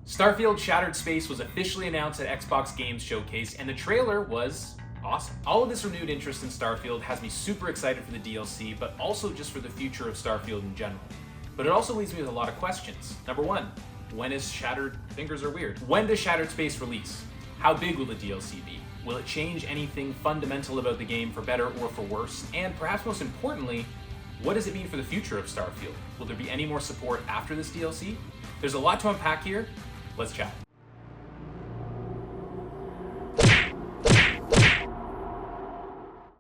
Starfield Shattered Space was officially announced at Xbox Games Showcase, and the trailer was awesome. All of this renewed interest in Starfield has me super excited for the DLC, but also just for the future of Starfield in general. But it also leaves me with a lot of questions. Number one, when is Shattered... Fingers are weird. When does Shattered Space release? How big will the DLC be? Will it change anything fundamental about the game for better or for worse? And perhaps most importantly, what does it mean for the future of Starfield? Will there be any more support after this DLC? There's a lot to unpack here. Let's chat.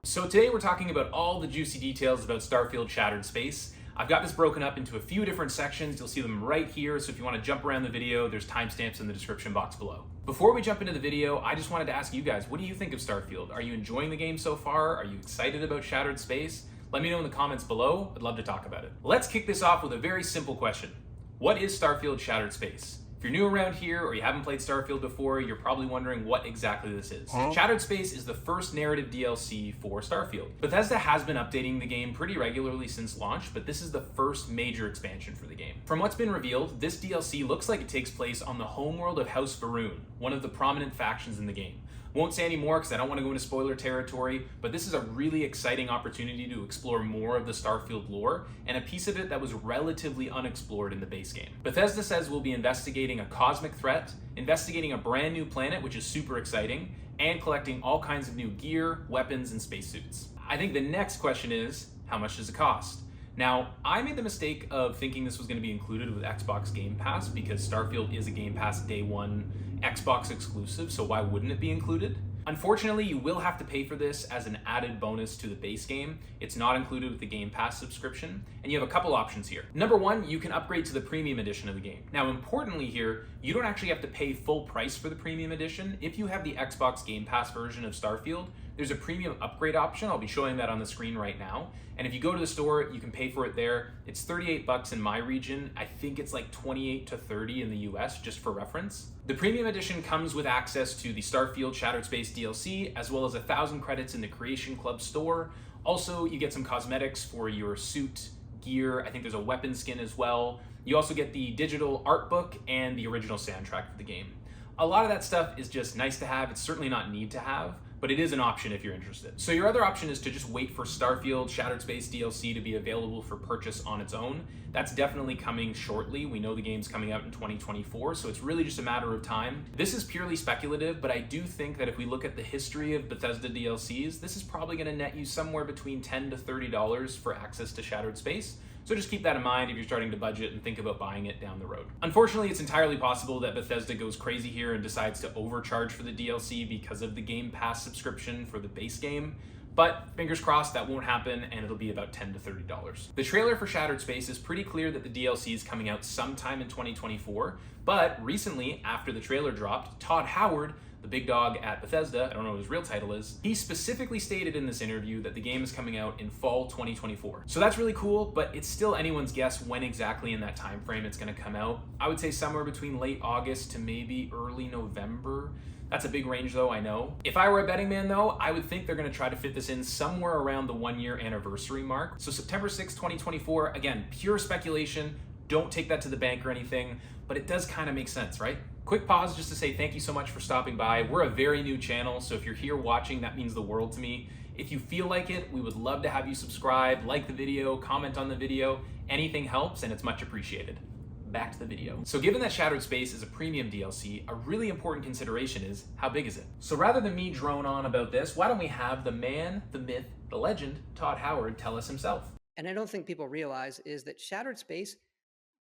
So today we're talking about all the juicy details about Starfield Shattered Space. I've got this broken up into a few different sections. You'll see them right here, so if you want to jump around the video, there's timestamps in the description box below. Before we jump into the video, I just wanted to ask you guys, what do you think of Starfield? Are you enjoying the game so far? Are you excited about Shattered Space? Let me know in the comments below. I'd love to talk about it. Let's kick this off with a very simple question. What is Starfield Shattered Space? If you're new around here or you haven't played Starfield before, you're probably wondering what exactly this is. Shattered Space is the first narrative DLC for Starfield. Bethesda has been updating the game pretty regularly since launch, but this is the first major expansion for the game. From what's been revealed, this DLC looks like it takes place on the homeworld of House Va'ruun, one of the prominent factions in the game. Won't say any more because I don't want to go into spoiler territory, but this is a really exciting opportunity to explore more of the Starfield lore and a piece of it that was relatively unexplored in the base game. Bethesda says we'll be investigating a cosmic threat, investigating a brand new planet, which is super exciting, and collecting all kinds of new gear, weapons, and spacesuits. I think the next question is, how much does it cost? Now, I made the mistake of thinking this was going to be included with Xbox Game Pass because Starfield is a Game Pass Day 1 Xbox exclusive, so why wouldn't it be included? Unfortunately, you will have to pay for this as an added bonus to the base game. It's not included with the Game Pass subscription, and you have a couple options here. Number one, you can upgrade to the premium edition of the game. Now, importantly here, you don't actually have to pay full price for the premium edition. If you have the Xbox Game Pass version of Starfield, there's a premium upgrade option. I'll be showing that on the screen right now. And if you go to the store, you can pay for it there. It's $38 in my region. I think it's like 28 to 30 in the US, just for reference. The premium edition comes with access to the Starfield Shattered Space DLC, as well as 1,000 credits in the Creation Club store. Also, you get some cosmetics for your suit, gear. I think there's a weapon skin as well. You also get the digital art book and the original soundtrack for the game. A lot of that stuff is just nice to have. It's certainly not need to have, but it is an option if you're interested. So your other option is to just wait for Starfield Shattered Space DLC to be available for purchase on its own. That's definitely coming shortly. We know the game's coming out in 2024, so it's really just a matter of time. This is purely speculative, but I do think that if we look at the history of Bethesda DLCs, this is probably going to net you somewhere between $10 to $30 for access to Shattered Space. So just keep that in mind if you're starting to budget and think about buying it down the road. Unfortunately, it's entirely possible that Bethesda goes crazy here and decides to overcharge for the DLC because of the Game Pass subscription for the base game. But fingers crossed that won't happen, and it'll be about $10 to $30. The trailer for Shattered Space is pretty clear that the DLC is coming out sometime in 2024, but recently, after the trailer dropped, Todd Howard, the big dog at Bethesda, I don't know what his real title is, he specifically stated in this interview that the game is coming out in fall 2024. So that's really cool, but it's still anyone's guess when exactly in that time frame it's going to come out. I would say somewhere between late August to maybe early November. That's a big range though, I know. If I were a betting man though, I would think they're going to try to fit this in somewhere around the 1-year anniversary mark. So September 6, 2024, again, pure speculation. Don't take that to the bank or anything, but it does kind of make sense, right? Quick pause just to say thank you so much for stopping by. We're a very new channel, so if you're here watching, that means the world to me. If you feel like it, we would love to have you subscribe, like the video, comment on the video. Anything helps, and it's much appreciated. Back to the video. So given that Shattered Space is a premium DLC, a really important consideration is how big is it? So rather than me drone on about this, why don't we have the man, the myth, the legend, Todd Howard, tell us himself. And I don't think people realize is that Shattered Space,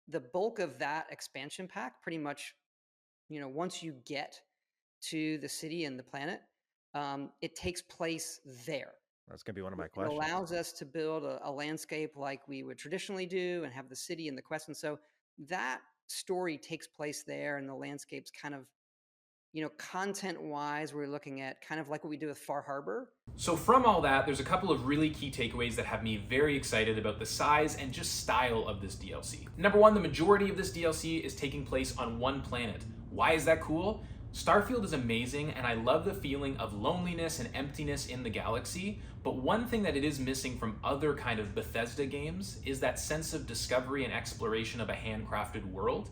the bulk of that expansion pack pretty much, once you get to the city and the planet, it takes place there. That's going to be one of my questions. It allows us to build a landscape like we would traditionally do and have the city and the quest. And so that story takes place there, and the landscape's kind of, content-wise, we're looking at kind of like what we do with Far Harbor. So from all that, there's a couple of really key takeaways that have me very excited about the size and just style of this DLC. Number one, the majority of this DLC is taking place on one planet. Why is that cool? Starfield is amazing, and I love the feeling of loneliness and emptiness in the galaxy, but one thing that it is missing from other kind of Bethesda games is that sense of discovery and exploration of a handcrafted world.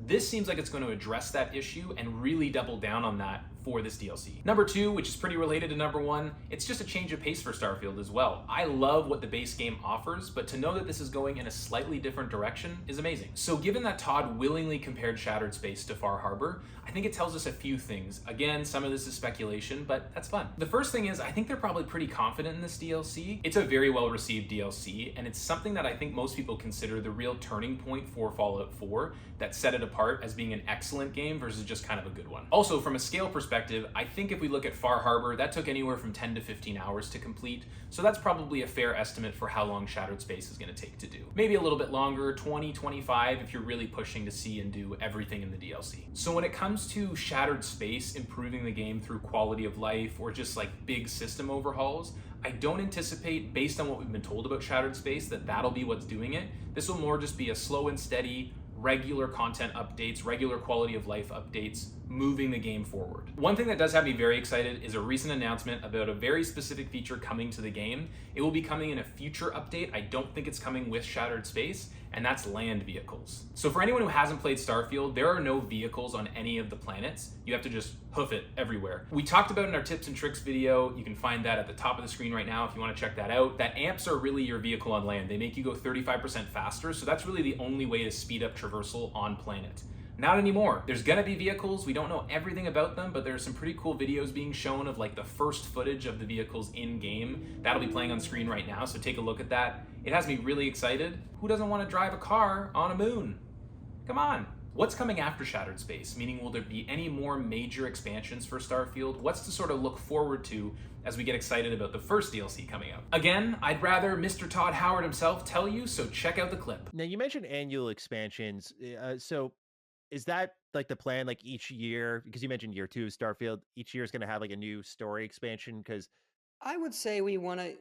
This seems like it's going to address that issue and really double down on that for this DLC. Number 2, which is pretty related to number 1, it's just a change of pace for Starfield as well. I love what the base game offers, but to know that this is going in a slightly different direction is amazing. So given that Todd willingly compared Shattered Space to Far Harbor, I think it tells us a few things. Again, some of this is speculation, but that's fun. The first thing is, I think they're probably pretty confident in this DLC. It's a very well-received DLC, and it's something that I think most people consider the real turning point for Fallout 4 that set it apart as being an excellent game versus just kind of a good one. Also, from a scale perspective, I think if we look at Far Harbor, that took anywhere from 10 to 15 hours to complete, so that's probably a fair estimate for how long Shattered Space is going to take to do. Maybe a little bit longer, 20, 25, if you're really pushing to see and do everything in the DLC. So when it comes to Shattered Space improving the game through quality of life or just like big system overhauls, I don't anticipate, based on what we've been told about Shattered Space, that that'll be what's doing it. This will more just be a slow and steady, regular content updates, regular quality of life updates, moving the game forward. One thing that does have me very excited is a recent announcement about a very specific feature coming to the game. It will be coming in a future update. I don't think it's coming with Shattered Space, and that's land vehicles. So for anyone who hasn't played Starfield, there are no vehicles on any of the planets. You have to just hoof it everywhere. We talked about it in our tips and tricks video. You can find that at the top of the screen right now if you want to check that out. That amps are really your vehicle on land. They make you go 35% faster, so that's really the only way to speed up traversal on planet. Not anymore. There's gonna be vehicles. We don't know everything about them, but there's some pretty cool videos being shown of like the first footage of the vehicles in game. That'll be playing on screen right now, so take a look at that. It has me really excited. Who doesn't want to drive a car on a moon? Come on. What's coming after Shattered Space? Meaning, will there be any more major expansions for Starfield? What's to sort of look forward to as we get excited about the first DLC coming out? Again, I'd rather Mr. Todd Howard himself tell you, so check out the clip. Now, you mentioned annual expansions. So is that like the plan, like each year? Because you mentioned year 2 Starfield, each year is going to have like a new story expansion? Because I would say we want to,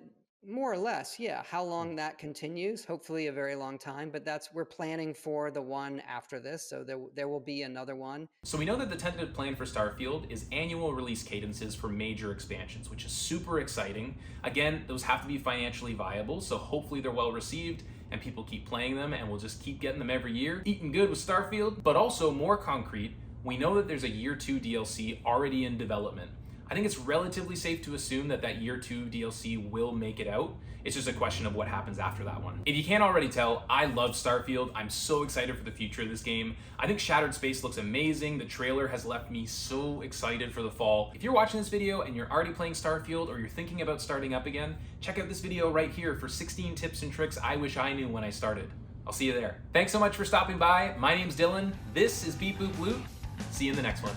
more or less, yeah. How long that continues, hopefully a very long time, but we're planning for the one after this, so there will be another one. So we know that the tentative plan for Starfield is annual release cadences for major expansions, which is super exciting. Again, those have to be financially viable, so hopefully they're well received and people keep playing them, and we'll just keep getting them every year. Eating good with Starfield, but also more concrete, we know that there's a year 2 DLC already in development. I think it's relatively safe to assume that that year 2 DLC will make it out. It's just a question of what happens after that one. If you can't already tell, I love Starfield. I'm so excited for the future of this game. I think Shattered Space looks amazing. The trailer has left me so excited for the fall. If you're watching this video and you're already playing Starfield or you're thinking about starting up again, check out this video right here for 16 tips and tricks I wish I knew when I started. I'll see you there. Thanks so much for stopping by. My name's Dylan. This is Beep Boop Loot. See you in the next one.